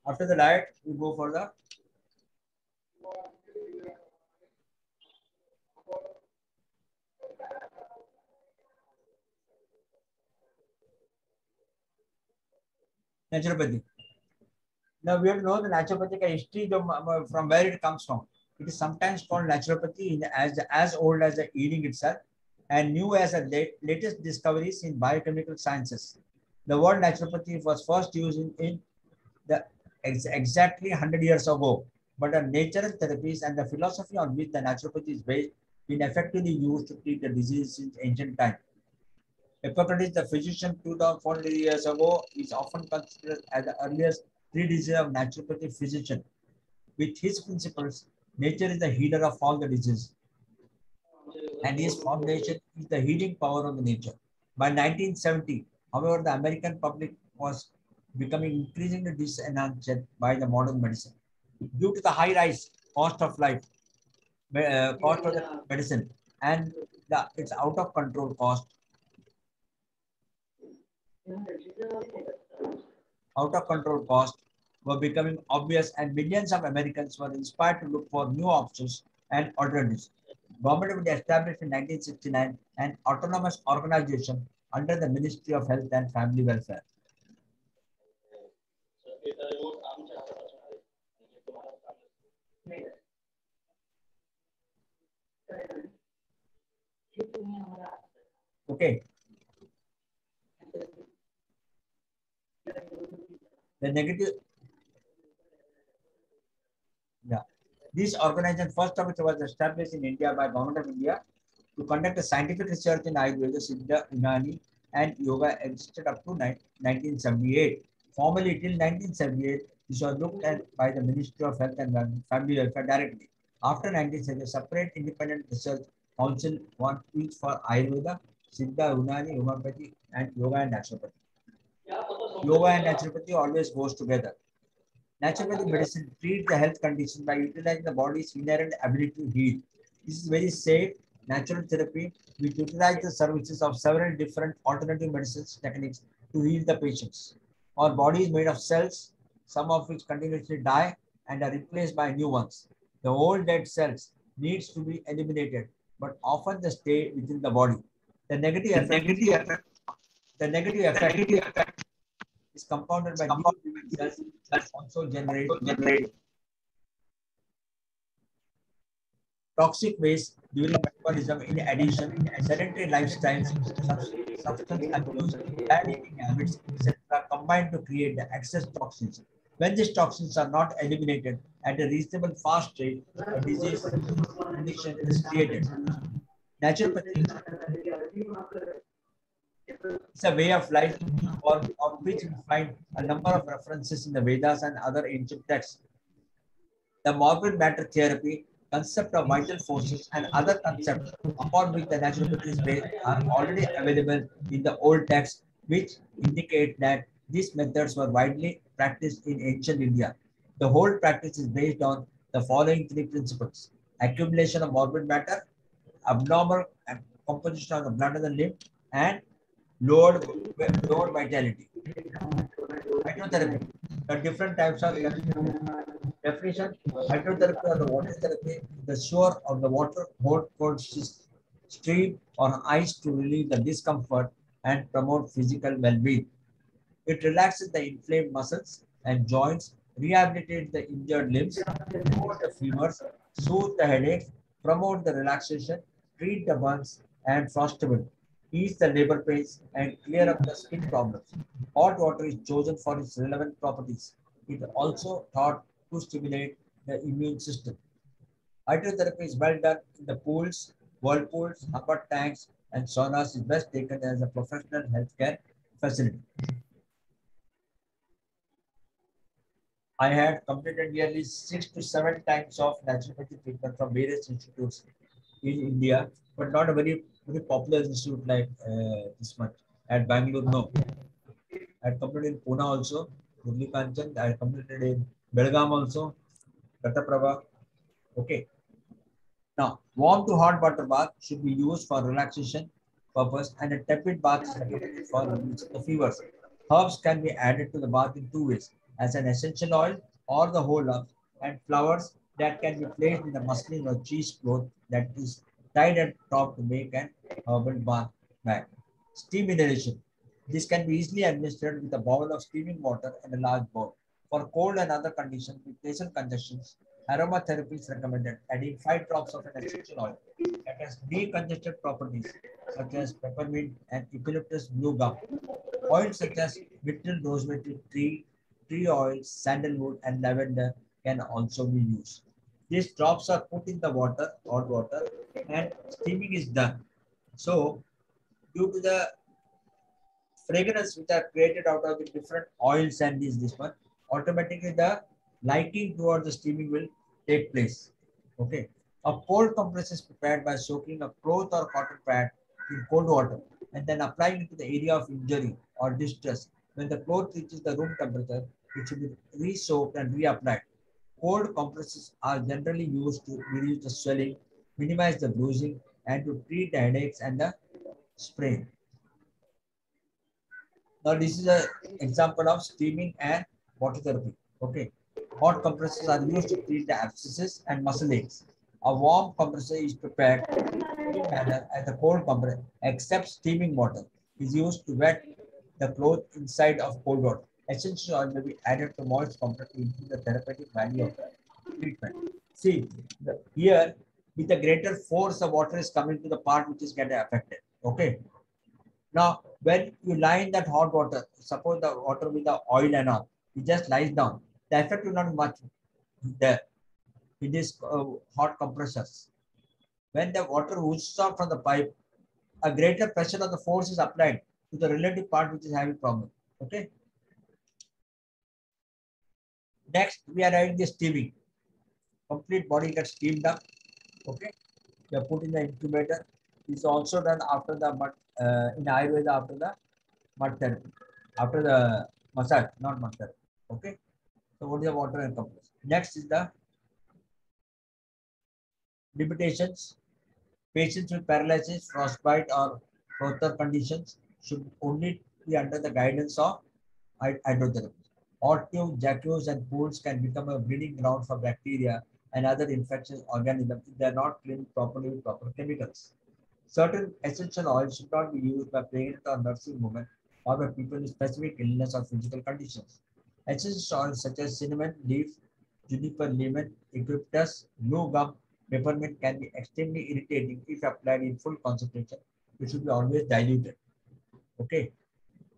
After the diet, we go for the naturopathy. Now we have to know the naturopathic history from where it comes from. It is sometimes called naturopathy as old as the eating itself and new as the latest discoveries in biochemical sciences. The word naturopathy was first used in the exactly 100 years ago, but the natural therapies and the philosophy on which the naturopathy is based been effectively used to treat the disease since ancient times. Hippocrates, the physician 2400 years ago, is often considered as the earliest predecessor of naturopathic physician. With his principles, nature is the healer of all the diseases, and his foundation is the healing power of the nature. By 1970, however, the American public was becoming increasingly disenchanted by the modern medicine. Due to the high rise cost of life, cost of the medicine, and its out of control cost, out of control costs were becoming obvious and millions of Americans were inspired to look for new options and alternatives. Government was established in 1969 an autonomous organization under the Ministry of Health and Family Welfare. Okay, the negative, yeah. This organization first of it was established in India by Government of India to conduct a scientific research in Ayurveda, Siddha, Unani, and Yoga existed up to 1978. Formally, till 1978, this was looked at by the Ministry of Health and Family Welfare directly. After 1970, a separate independent research council was each for Ayurveda, Siddha, Unani, Homeopathy, and Yoga and Naturopathy. Yoga and naturopathy always goes together. Naturopathic medicine treats the health condition by utilizing the body's inherent ability to heal. This is very safe, natural therapy which utilizes the services of several different alternative medicines techniques to heal the patients. Our body is made of cells, some of which continuously die and are replaced by new ones. The old dead cells needs to be eliminated, but often they stay within the body. The negative effect, the negative effect is compounded by new cells which also generate toxic waste during metabolism. In addition, sedentary lifestyles, substance abuse, bad eating habits, etc., combine to create the excess toxins. When these toxins are not eliminated at a reasonable fast rate, a disease condition is created. Naturopathy is a way of life of which we find a number of references in the Vedas and other ancient texts. The morbid matter therapy, concept of vital forces, and other concepts upon which the naturopathy is based are already available in the old texts, which indicate that these methods were widely practiced in ancient India. The whole practice is based on the following three principles: accumulation of morbid matter, abnormal composition of the blood of the limb, and lowered vitality. Hydrotherapy. The different types of definition: hydrotherapy or the water therapy, the shower of the water, hot cold stream or ice to relieve the discomfort and promote physical well-being. It relaxes the inflamed muscles and joints, rehabilitates the injured limbs, removes the fevers, soothe the headaches, promote the relaxation, treat the burns and frostable, ease the labor pains, and clear up the skin problems. Hot water is chosen for its relevant properties. It also thought to stimulate the immune system. Hydrotherapy is well done in the pools, whirlpools, upper tanks, and saunas is best taken as a professional healthcare facility. I had completed nearly 6 to 7 times of naturopathy treatment from various institutes in India, but not a very popular institute like this one at Bangalore. No, I had completed in Pune also, Murli Kanchan. I had completed in Belgaum also, Kataprabha. Okay. Now, warm to hot water bath should be used for relaxation purpose, and a tepid bath is recommended for reducing the fevers. Herbs can be added to the bath in two ways. as an essential oil or the whole of, and flowers that can be placed in the muslin or cheese cloth that is tied at top to make an herbal bath bag. Steam inhalation. This can be easily administered with a bowl of steaming water and a large bowl. For cold and other conditions with nasal congestions, aromatherapy is recommended, adding 5 drops of an essential oil that has decongestant properties such as peppermint and eucalyptus blue gum. Oils such as myrtle, rosemary, tree oil, sandalwood, and lavender can also be used. These drops are put in the water, hot water, and steaming is done. So, due to the fragrance which are created out of the different oils and this one, automatically the lighting towards the steaming will take place. Okay. A cold compress is prepared by soaking a cloth or cotton pad in cold water and then applying it to the area of injury or distress. When the cloth reaches the room temperature, it should be re-soaked and reapplied. Cold compresses are generally used to reduce the swelling, minimize the bruising, and to treat the headaches and the sprain. Now this is an example of steaming and water therapy. Okay. Hot compresses are used to treat the abscesses and muscle aches. A warm compressor is prepared in the same manner as a cold compressor, except steaming water is used to wet the cloth inside of cold water. Essential oil may be added to moist compressor to improve the therapeutic value of the treatment. See, here with the greater force, the water is coming to the part which is getting affected. Okay. Now, when you lie in that hot water, suppose the water with the oil and all, it just lies down. The effect will not be much there in these hot compressors. When the water oozes out from the pipe, a greater pressure of the force is applied to the relative part which is having problem. Okay. Next, we are adding the steaming. Complete body gets steamed up. Okay. We are put in the incubator. It's also done after the mud, in Ayurveda after the mud therapy, after the massage, not mud therapy. Okay. So what is the water and compress? Next is the limitations. Patients with paralysis, frostbite, or Rotor conditions should only be under the guidance of hydrotherapy. Hot tubes, jacuzzi, and pools can become a breeding ground for bacteria and other infectious organisms if they are not cleaned properly with proper chemicals. Certain essential oils should not be used by pregnant or nursing women or by people with specific illness or physical conditions. Essential oils such as cinnamon leaf, juniper lemon, eucalyptus, blue gum, peppermint can be extremely irritating if applied in full concentration. It should be always diluted. Okay.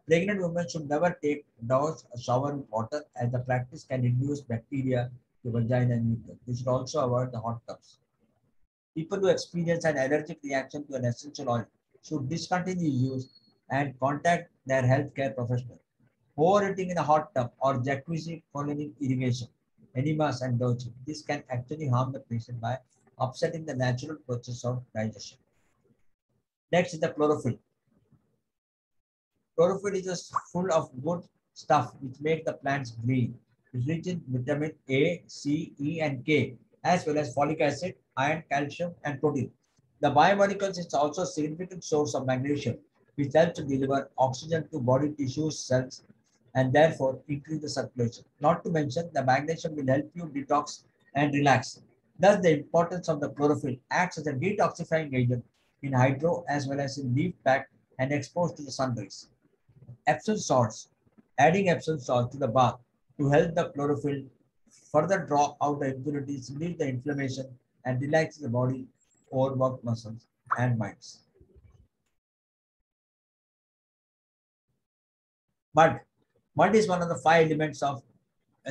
Pregnant women should never take douse a shower with water as the practice can induce bacteria to vagina and uterus. They should also avoid the hot tubs. People who experience an allergic reaction to an essential oil should discontinue use and contact their healthcare professional. Overeating in a hot tub or jacuzzi following irrigation, enemas and dosing. This can actually harm the patient by upsetting the natural process of digestion. Next is the chlorophyll. Chlorophyll is just full of good stuff which make the plants green. It's rich in vitamin A, C, E, and K, as well as folic acid, iron, calcium, and protein. The biomolecules is also a significant source of magnesium, which helps to deliver oxygen to body tissues, cells, and therefore increase the circulation. Not to mention, the magnesium will help you detox and relax. Thus, the importance of the chlorophyll acts as a detoxifying agent in hydro as well as in leaf pack and exposed to the sun rays. Epsom salts. Adding Epsom salt to the bath to help the chlorophyll further draw out the impurities, relieve the inflammation, and relax the body, overworked muscles, and minds. Mud. Mud is one of the 5 elements of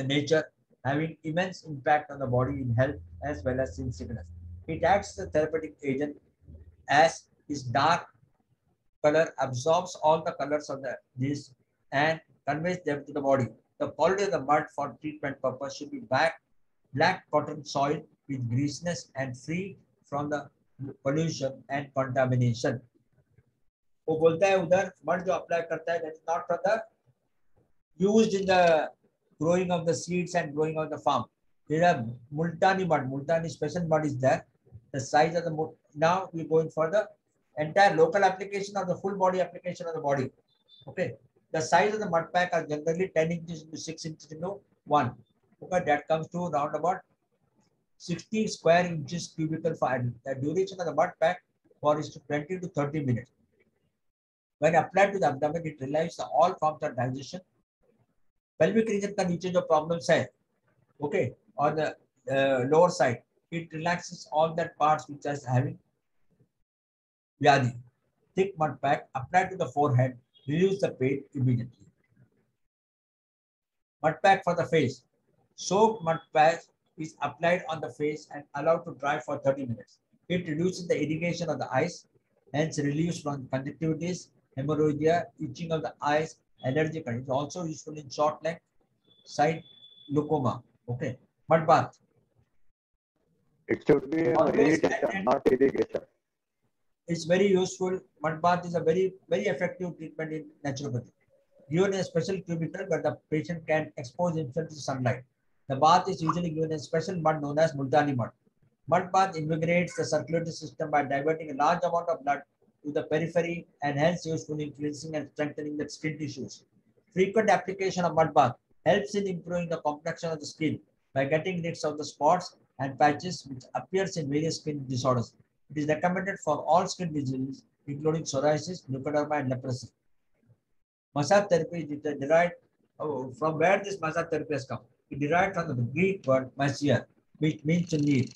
nature having immense impact on the body in health as well as in sickness. It acts as a therapeutic agent as its dark color absorbs all the colors of these and conveys them to the body. The quality of the mud for treatment purpose should be black cotton soil with greasiness and free from the pollution and contamination. वो बोलता है उधर mud जो apply करता है that is not for the used in the growing of the seeds and growing of the farm. There are multani mud. Multani special mud is there. The size of the now we're going for the entire local application or the full body application of the body. Okay. The size of the mud pack are generally 10 inches to 6 inches 1. Okay, that comes to around about 60 square inches cubical for the duration of the mud pack for is to 20 to 30 minutes. When applied to the abdomen, it relieves all forms of digestion. Pelvic region का नीचे जो problems है, okay, on the lower side, it relaxes all that parts which are having vyadi. Thick mud pack applied to the forehead relieves the pain immediately. Mud pack for the face. Soaked mud pack is applied on the face and allowed to dry for 30 minutes. It reduces the irrigation of the eyes, hence relieves from conjunctivitis, hemorrhagia, itching of the eyes, allergy. It is also useful in short neck, side glaucoma. Okay. Mud bath. It should be irritation, not irrigation. It's very useful. Mud bath is a very effective treatment in naturopathy. Given a special cubicle where the patient can expose himself to sunlight. The bath is usually given a special mud known as Multani mud. Mud bath invigorates the circulatory system by diverting a large amount of blood to the periphery and hence useful in cleansing and strengthening the skin tissues. Frequent application of mud bath helps in improving the complexion of the skin by getting rid of the spots and patches which appears in various skin disorders. It is recommended for all skin diseases including psoriasis, leukoderma and leprosy. Massage therapy is derived from where this massage therapy has come. It derived from the Greek word masseur, which means to knead.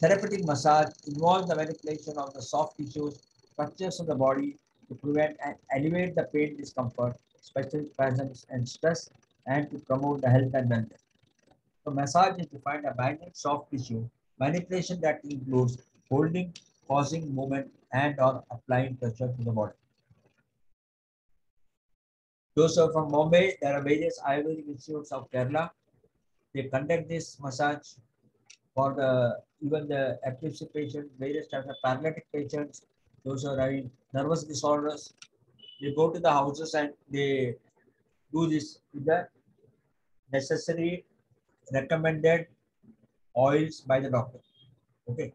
Therapeutic massage involves the manipulation of the soft tissues, structures of the body to prevent and alleviate the pain, discomfort, special spasms and stress, and to promote the health and wellness. So massage is defined as binding soft tissue, manipulation that includes holding, causing movement, and or applying pressure to the body. Those are from Bombay. There are various Ayurvedic institutes of Kerala. They conduct this massage for even the epilepsy patients, various types of paralytic patients, those who are having nervous disorders. They go to the houses and they do this with the necessary recommended oils by the doctor. Okay.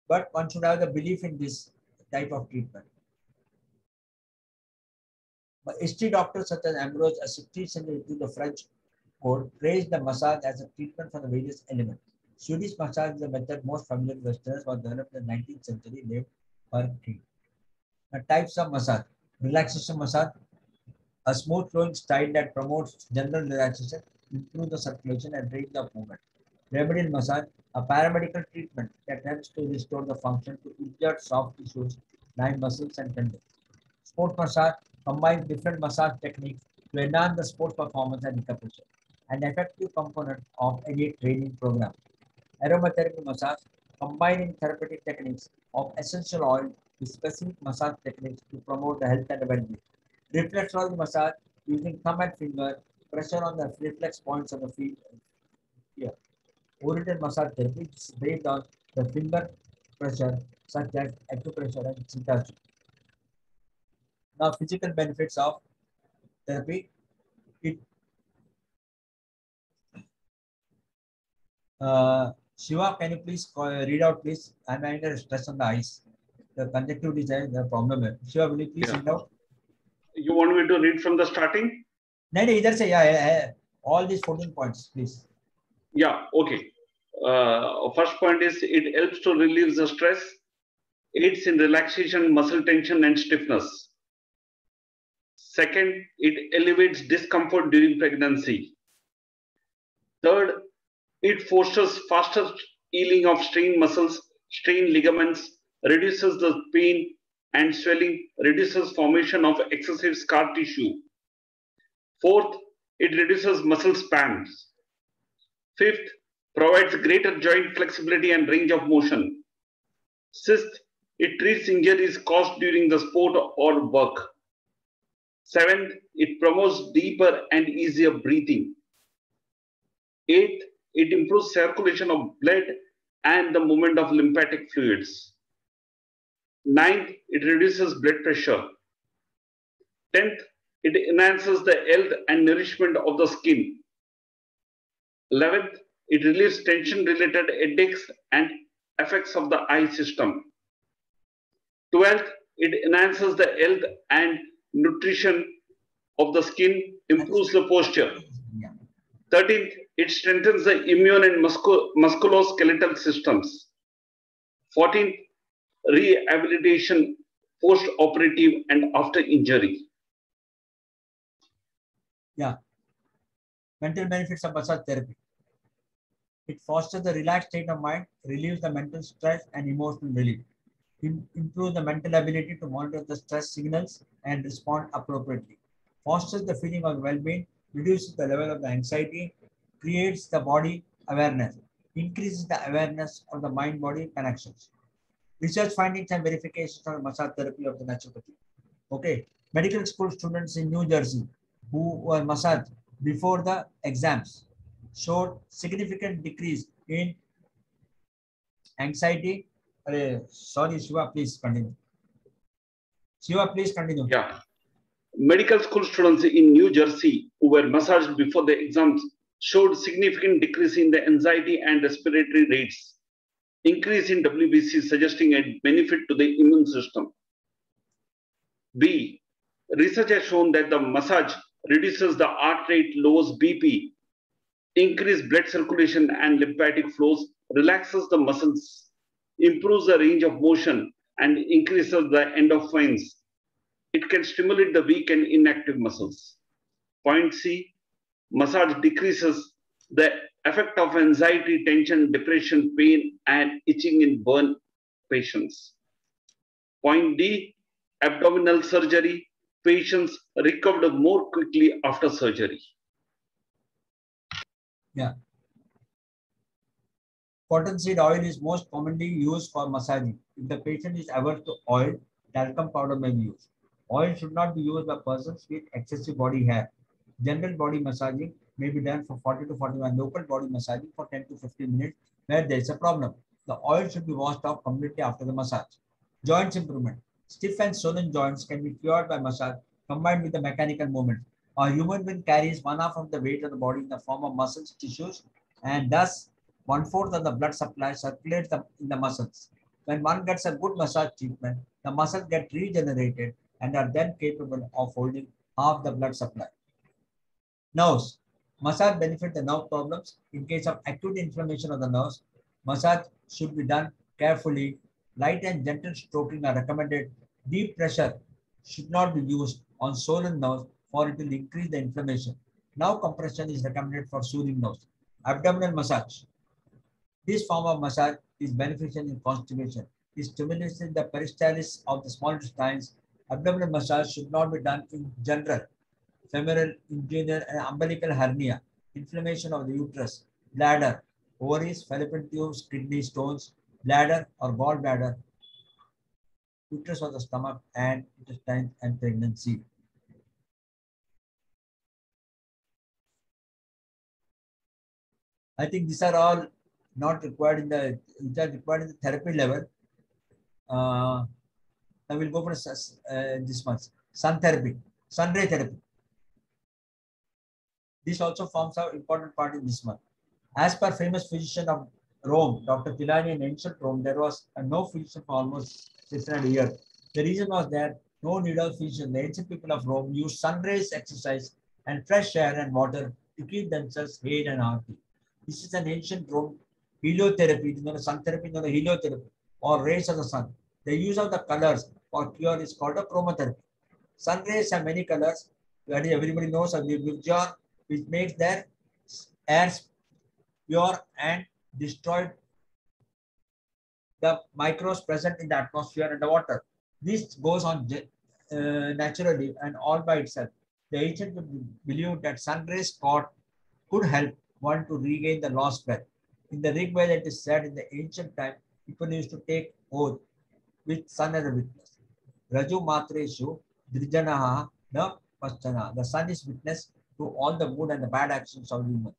But one should have the belief in this type of treatment. But history doctors such as Ambrose, a 16th century to the French court, praised the massage as a treatment for the various elements. Swedish massage is the method most familiar to Westerners, was developed in the 19th century, named per tree. The types of massage: relaxation massage, a smooth flowing style that promotes general relaxation, improves the circulation and range of movement. Remedial massage, a paramedical treatment that helps to restore the function to injured soft tissues, lying muscles and tendons. Sport massage combines different massage techniques to enhance the sports performance and recuperation, an effective component of any training program. Aromatherapy massage combining therapeutic techniques of essential oil with specific massage techniques to promote the health and well-being. Reflexology massage using thumb and finger, pressure on the reflex points of the feet. Here, oriented massage therapy is based on the finger pressure, such as acupressure and shiatsu. Now, physical benefits of therapy. It Shiva, can you please read out, please? I'm under stress on the eyes. The conjunctivitis is the problem. Shiva, will you please read out? You want me to read from the starting? No, either say yeah, all these 14 points, please. Yeah, okay. First point is it helps to relieve the stress, aids in relaxation, muscle tension, and stiffness. Second, it alleviates discomfort during pregnancy. Third, it fosters faster healing of strained muscles, strained ligaments, reduces the pain and swelling, reduces formation of excessive scar tissue. Fourth, it reduces muscle spasms. Fifth, provides greater joint flexibility and range of motion. Sixth, it treats injuries caused during the sport or work. Seventh, it promotes deeper and easier breathing. Eighth, it improves circulation of blood and the movement of lymphatic fluids. Ninth, it reduces blood pressure. 10th, it enhances the health and nourishment of the skin. 11th, it relieves tension-related headaches and effects of the eye system. 12th, it enhances the health and nutrition of the skin, improves the posture. 13th, it strengthens the immune and musculoskeletal systems. 14th, rehabilitation post-operative and after injury. Yeah. Mental benefits of massage therapy. It fosters the relaxed state of mind, relieves the mental stress and emotional relief. Improves the mental ability to monitor the stress signals and respond appropriately. Fosters the feeling of well-being, reduces the level of the anxiety, creates the body awareness, increases the awareness of the mind-body connections. Research findings and verifications on massage therapy of the naturopathy. Okay, medical school students in New Jersey who were massaged before the exams showed significant decrease in anxiety. Sorry, Shiva, please continue. Shiva, please continue. Yeah. Medical school students in New Jersey who were massaged before the exams showed significant decrease in the anxiety and respiratory rates, increase in WBC suggesting a benefit to the immune system. B. Research has shown that the massage reduces the heart rate, lowers BP, increases blood circulation and lymphatic flows, relaxes the muscles, improves the range of motion, and increases the endorphins. It can stimulate the weak and inactive muscles. Point C. Massage decreases the effect of anxiety, tension, depression, pain, and itching in burn patients. Point D. Abdominal surgery. Patients recovered more quickly after surgery. Yeah. Cottonseed oil is most commonly used for massaging. If the patient is averse to oil, talcum powder may be used. Oil should not be used by persons with excessive body hair. General body massaging may be done for 40 to 41. Local body massaging for 10 to 15 minutes where there is a problem. The oil should be washed off completely after the massage. Joints improvement. Stiff and swollen joints can be cured by massage combined with the mechanical movement. A human being carries 1/2 of the weight of the body in the form of muscles, tissues, and thus 1/4 of the blood supply circulates in the muscles. When one gets a good massage treatment, the muscles get regenerated and are then capable of holding half the blood supply. Nerves. Massage benefits the nerve problems. In case of acute inflammation of the nerves, massage should be done carefully. Light and gentle stroking are recommended. Deep pressure should not be used on swollen nerves for it will increase the inflammation. Nerve compression is recommended for soothing nerves. Abdominal massage. This form of massage is beneficial in constipation. It stimulates the peristalsis of the small intestines. Abdominal massage should not be done in general. Femoral, inguinal, and umbilical hernia, inflammation of the uterus, bladder, ovaries, fallopian tubes, kidney stones, bladder or gallbladder, uterus of the stomach, and intestines and pregnancy. I think these are all not required in the, which are required in the therapy level. I will go for this one, sun therapy, sun ray therapy. This also forms an important part in this one. As per famous physician of Rome, Dr. Pilani, in ancient Rome, there was no physician for almost 600 years. The reason was that no needle physician. The ancient people of Rome used sun rays, exercise, and fresh air and water to keep themselves hale and healthy. This is an ancient Rome heliotherapy, known as sun therapy, known as heliotherapy, or rays of the sun. The use of the colors for cure is called a chromotherapy. Sun rays have many colors. Everybody knows of the Vibgyor, which makes their air pure and destroyed the microbes present in the atmosphere and the water. This goes on naturally and all by itself. The ancient believed that sun rays could help one to regain the lost breath. In the Rig Veda, it is said in the ancient time, people used to take oath with sun as a witness. Raju matreshu drijanaha na paschana. The sun is witness to all the good and the bad actions of human.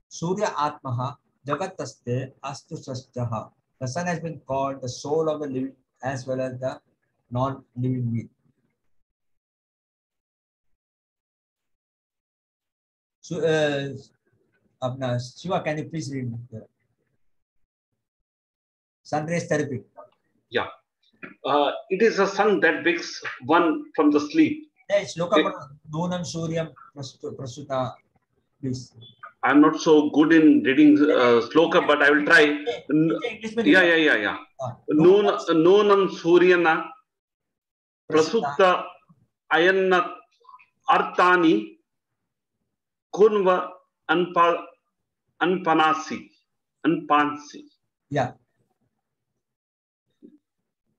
Surya Atmaha Jagataste Astu Sastaha. The sun has been called the soul of the living as well as the non-living being. So, Shiva, can you please read sun rays therapy? Yeah. It is a sun that wakes one from the sleep. Yes, Loka Noonam Suryam Prasuta, please. I'm not so good in reading sloka, but I will try. English में Yeah, लिखा. yeah, yeah, yeah. No, Nonam Suryana Prasutta Ayanna Artani Kunva Anpanasi. Yeah.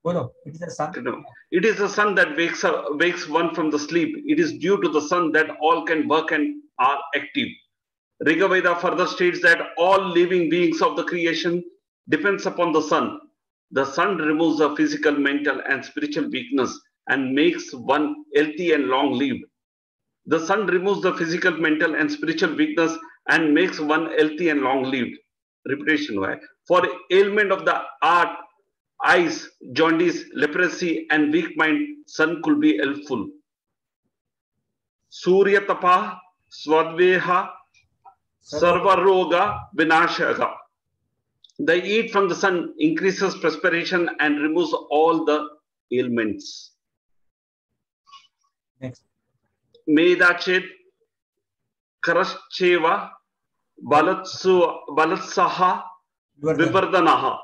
Bolo, it is a sun. It is the sun that wakes one from the sleep. It is due to the sun that all can work and are active. Rigaveda further states that all living beings of the creation depends upon the sun. The sun removes the physical, mental, and spiritual weakness and makes one healthy and long-lived. The sun removes the physical, mental, and spiritual weakness and makes one healthy and long-lived. Repetition. Why? For ailment of the heart, eyes, jaundice, leprosy, and weak mind, sun could be helpful. Surya Tapa Swadveha Sarvaroga Vinashaga. The heat from the sun increases perspiration and removes all the ailments. Next. Medachet Karascheva Balatsaha Vivardanaha.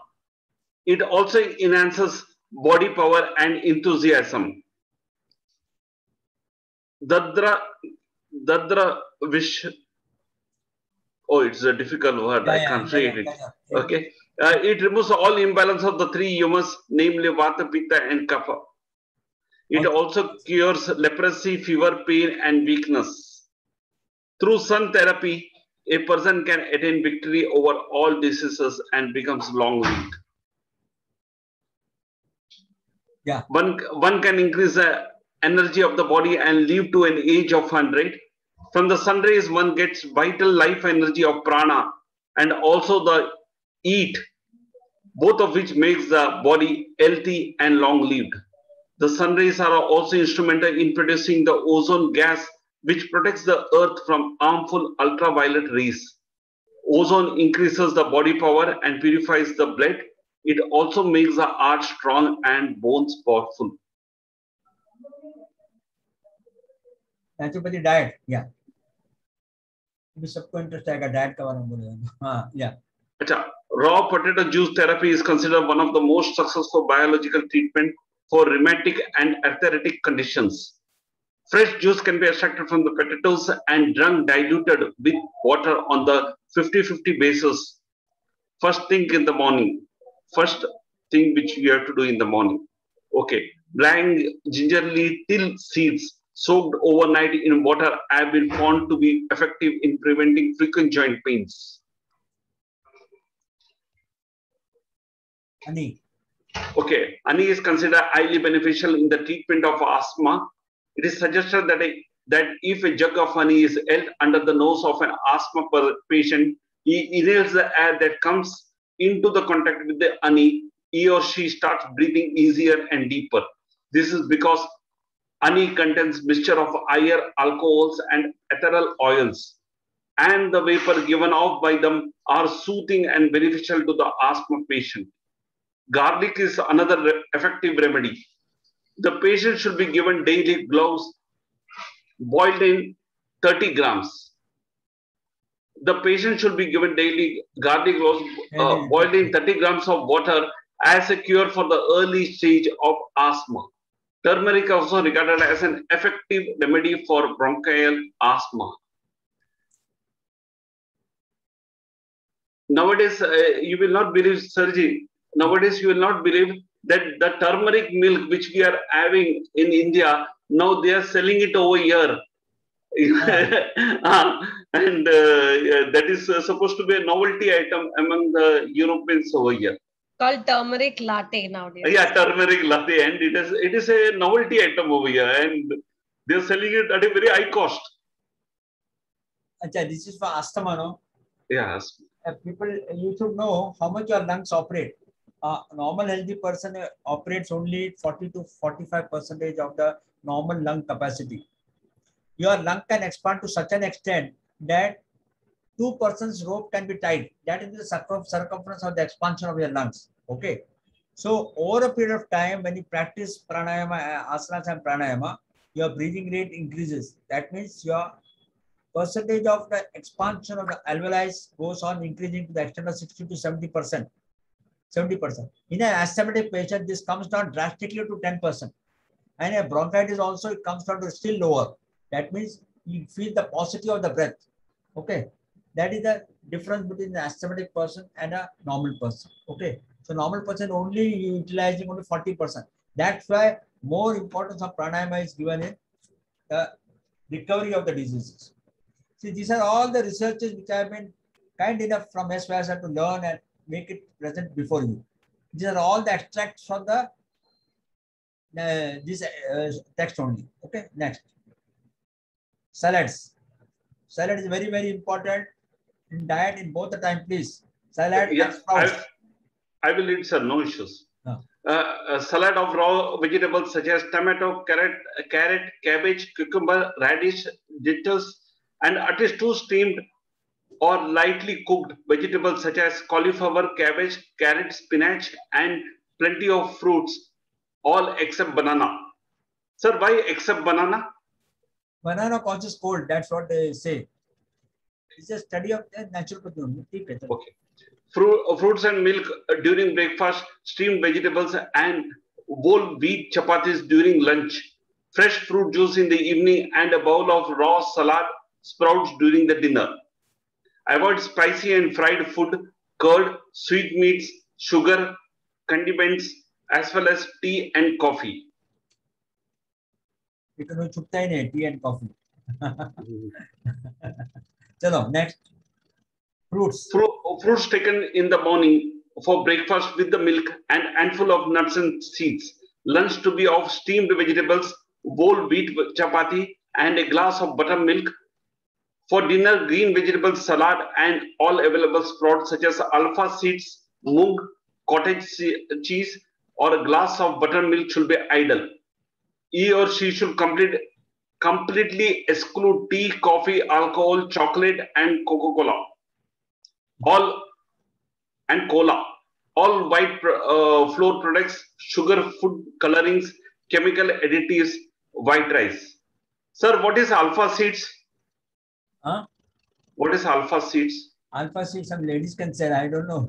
It also enhances body power and enthusiasm. Dadra Vish. Oh, it's a difficult word. I can't read it. Okay. It removes all imbalance of the three humus, namely Vata, Pitta, and Kapha. It also cures leprosy, fever, pain, and weakness. Through sun therapy, a person can attain victory over all diseases and becomes long-lived. Yeah. One can increase the energy of the body and live to an age of 100. From the sun rays, one gets vital life energy of prana and also the heat, both of which makes the body healthy and long-lived. The sun rays are also instrumental in producing the ozone gas, which protects the earth from harmful ultraviolet rays. Ozone increases the body power and purifies the blood. It also makes the heart strong and bones powerful. Naturopathy diet, yeah. सबको interest आएगा diet का बारे में बोलेगा. हाँ, yeah. अच्छा, raw potato juice therapy is considered one of the most successful biological treatment for rheumatic and arthritic conditions. Fresh juice can be extracted from the potatoes and drunk diluted with water on the 50-50 basis. First thing in the morning. First thing which you have to do in the morning. Okay. Blank gingerly till seeds soaked overnight in water have been found to be effective in preventing frequent joint pains. Honey. Okay. Honey is considered highly beneficial in the treatment of asthma. It is suggested that if a jug of honey is held under the nose of an asthma patient, he inhales the air that comes into the contact with the honey, he or she starts breathing easier and deeper. This is because honey contains mixture of higher alcohols and ethereal oils, and the vapor given off by them are soothing and beneficial to the asthma patient. Garlic is another effective remedy. The patient should be given daily cloves boiled in 30 grams. The patient should be given daily garlic cloves boiled in 30 grams of water as a cure for the early stage of asthma. Turmeric also regarded as an effective remedy for bronchial asthma. Nowadays, you will not believe, Sarji, nowadays you will not believe that the turmeric milk which we are having in India, now they are selling it over here. And that is supposed to be a novelty item among the Europeans over here. Called turmeric latte nowadays. Yeah, turmeric latte, and it is a novelty item over here, and they are selling it at a very high cost. Achha, this is for asthma, no? Yes. People, you should know how much your lungs operate. A normal healthy person operates only 40 to 45% of the normal lung capacity. Your lung can expand to such an extent that 2 persons rope can be tied. That is the circumference of the expansion of your lungs. Okay. So over a period of time, when you practice pranayama, asanas and pranayama, your breathing rate increases. That means your percentage of the expansion of the alveoli goes on increasing to the extent of 60 to 70%. 70%. In an asthmatic patient, this comes down drastically to 10%. And a bronchitis also, it comes down to still lower. That means you feel the paucity of the breath. Okay. That is the difference between the asthmatic person and a normal person. Okay. So normal person only utilizing only 40%. That's why more importance of pranayama is given in the recovery of the diseases. See, these are all the researches which have been kind enough from S. Vyasa to learn and make it present before you. These are all the extracts from the this text only. Okay, next. Salads. Salad is very, very important in diet in both the time, please. Salad and sprouts. I will eat, sir, no issues. A salad of raw vegetables such as tomato, carrot, cabbage, cucumber, radish, lettuce, and at least 2 steamed or lightly cooked vegetables such as cauliflower, cabbage, carrot, spinach, and plenty of fruits, all except banana. Sir, why except banana? Banana causes cold. That's what they say. It's a study of the natural. Okay. Fruits and milk during breakfast, steamed vegetables and whole wheat chapatis during lunch, fresh fruit juice in the evening, and a bowl of raw salad sprouts during the dinner. Avoid spicy and fried food, curd, sweetmeats, sugar, condiments, as well as tea and coffee. Tea and coffee. Chalo, next. Fruits. Fruits taken in the morning for breakfast with the milk and handful of nuts and seeds. Lunch to be of steamed vegetables, whole wheat chapati, and a glass of buttermilk. For dinner, green vegetable salad and all available sprouts such as alpha seeds, moong, cottage cheese, or a glass of buttermilk should be ideal. He or she should completely exclude tea, coffee, alcohol, chocolate, and Coca-Cola. All white flour products, sugar, food colorings, chemical additives, white rice. Sir, what is alpha seeds? Huh? What is alpha seeds? Alpha seeds, some ladies can say, I don't know.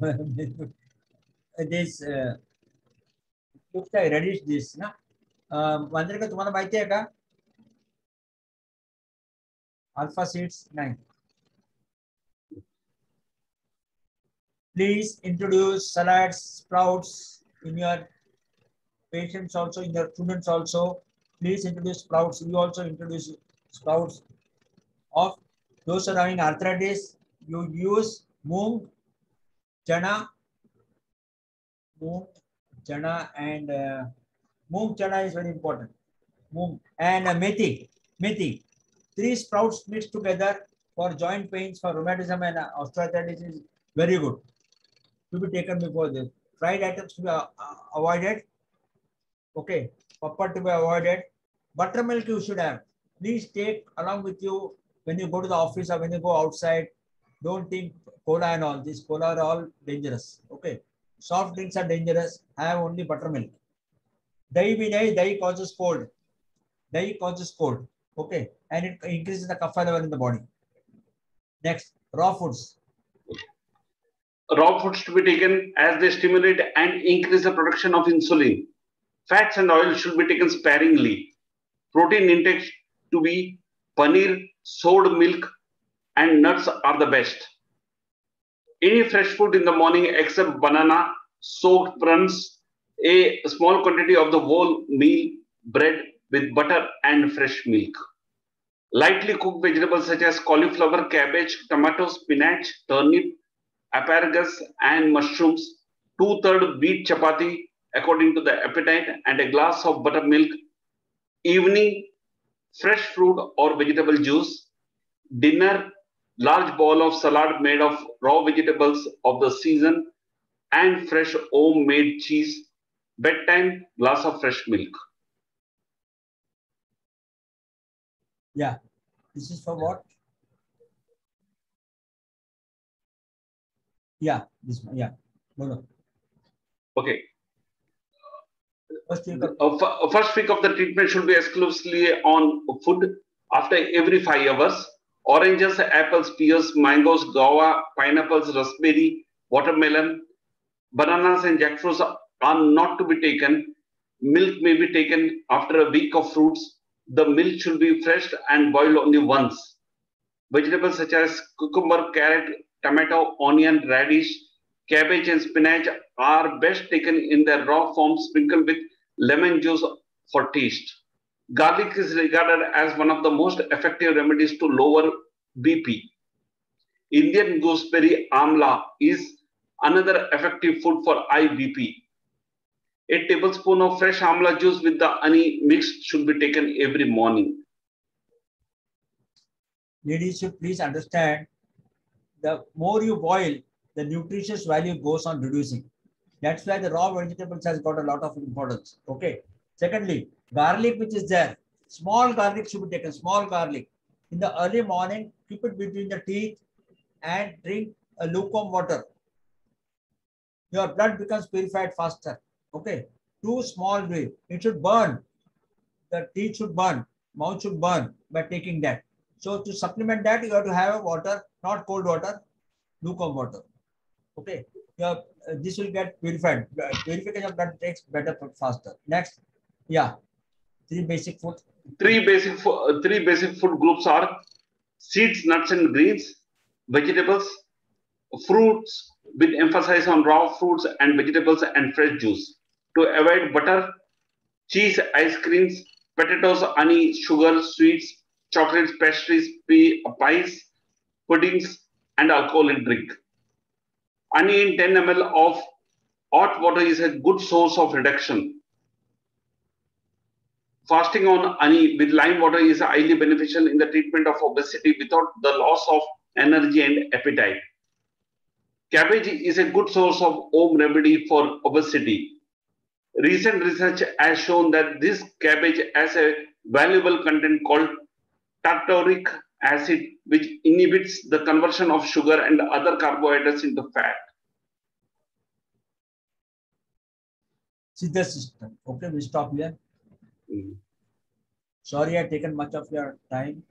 This looks like reddish this, na? Mandrika, तुम्हाला माहिती आहे का? Alpha seeds, 9. Please introduce salads, sprouts in your patients also, in your students also. Please introduce sprouts. You also introduce sprouts. Of those who are having arthritis, you use moong, chana, and moong chana is very important. Moong and methi. 3 sprouts mixed together for joint pains, for rheumatism and osteoarthritis is very good. To be taken before this. Fried items to be avoided. Okay. Pepper to be avoided. Buttermilk you should have. Please take along with you when you go to the office or when you go outside. Don't think cola and all. These cola are all dangerous. Okay. Soft drinks are dangerous. Have only buttermilk. Dahi causes cold. Dahi causes cold. Okay. And it increases the kapha level in the body. Next, raw foods. Raw foods to be taken as they stimulate and increase the production of insulin. Fats and oil should be taken sparingly. Protein intake to be paneer, sold milk, and nuts are the best. Any fresh food in the morning except banana, soaked prawns, a small quantity of the whole meal, bread with butter and fresh milk. Lightly cooked vegetables such as cauliflower, cabbage, tomato, spinach, turnip, asparagus, and mushrooms, 2/3 wheat chapati according to the appetite, and a glass of buttermilk. Evening, fresh fruit or vegetable juice. Dinner, large bowl of salad made of raw vegetables of the season and fresh homemade cheese. Bedtime, glass of fresh milk. Yeah, this is for what? Yeah, this one. Yeah, no. Okay. First week of the treatment should be exclusively on food after every 5 hours. Oranges, apples, pears, mangoes, guava, pineapples, raspberry, watermelon, bananas and jackfruits are not to be taken. Milk may be taken after a week of fruits. The milk should be fresh and boiled only once. Vegetables such as cucumber, carrot, tomato, onion, radish, cabbage, and spinach are best taken in their raw form, sprinkled with lemon juice for taste. Garlic is regarded as one of the most effective remedies to lower BP. Indian gooseberry amla is another effective food for high BP. A tablespoon of fresh amla juice with the honey mixed should be taken every morning. Ladies should please understand, the more you boil, the nutritious value goes on reducing. That's why the raw vegetables has got a lot of importance. Okay. Secondly, garlic which is there, small garlic should be taken, small garlic. In the early morning, keep it between the teeth and drink a lukewarm water. Your blood becomes purified faster. Okay. Too small way. It should burn. The teeth should burn. Mouth should burn by taking that. So to supplement that, you have to have a water, not cold water, lukewarm water. Okay. This will get purified. Purification of blood takes better, faster. Next. Yeah. Three basic food. Three basic food groups are seeds, nuts, and greens, vegetables, fruits with emphasis on raw fruits and vegetables, and fresh juice. To avoid butter, cheese, ice creams, potatoes, honey, sugar, sweets, chocolates, pastries, pies, puddings, and alcoholic drink. Honey in 10 ml of hot water is a good source of reduction. Fasting on honey with lime water is highly beneficial in the treatment of obesity without the loss of energy and appetite. Cabbage is a good source of home remedy for obesity. Recent research has shown that this cabbage has a valuable content called tartaric acid, which inhibits the conversion of sugar and other carbohydrates into fat. See the system. Okay, we stop here. Sorry, I've taken much of your time.